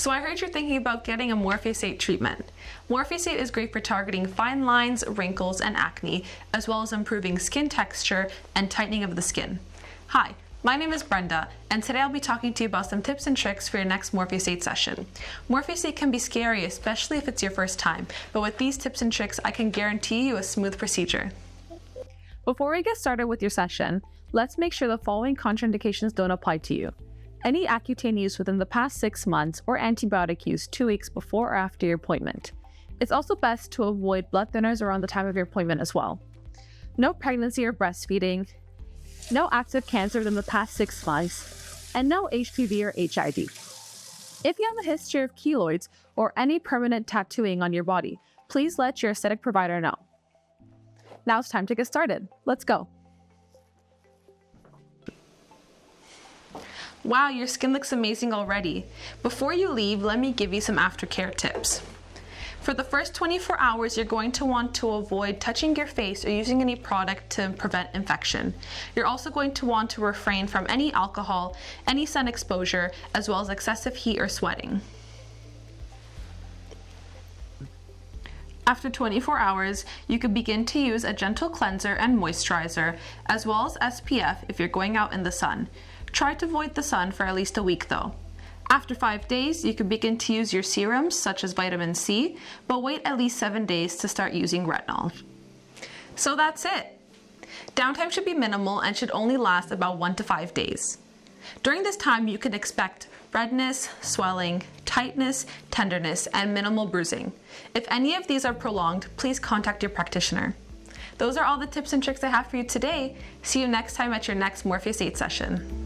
So I heard you're thinking about getting a Morpheus8 treatment. Morpheus8 is great for targeting fine lines, wrinkles, and acne, as well as improving skin texture and tightening of the skin. Hi, my name is Brenda, and today I'll be talking to you about some tips and tricks for your next Morpheus8 session. Morpheus8 can be scary, especially if it's your first time, but with these tips and tricks, I can guarantee you a smooth procedure. Before we get started with your session, let's make sure the following contraindications don't apply to you. Any Accutane use within the past 6 months or antibiotic use 2 weeks before or after your appointment. It's also best to avoid blood thinners around the time of your appointment as well. No pregnancy or breastfeeding, no active cancer within the past 6 months, and no HPV or HIV. If you have a history of keloids or any permanent tattooing on your body, please let your aesthetic provider know. Now it's time to get started. Let's go. Wow, your skin looks amazing already. Before you leave, let me give you some aftercare tips. For the first 24 hours, you're going to want to avoid touching your face or using any product to prevent infection. You're also going to want to refrain from any alcohol, any sun exposure, as well as excessive heat or sweating. After 24 hours, you could begin to use a gentle cleanser and moisturizer, as well as SPF if you're going out in the sun. Try to avoid the sun for at least a week though. After 5 days, you can begin to use your serums such as vitamin C, but wait at least 7 days to start using retinol. So that's it. Downtime should be minimal and should only last about 1 to 5 days. During this time, you can expect redness, swelling, tightness, tenderness, and minimal bruising. If any of these are prolonged, please contact your practitioner. Those are all the tips and tricks I have for you today. See you next time at your next Morpheus8 session.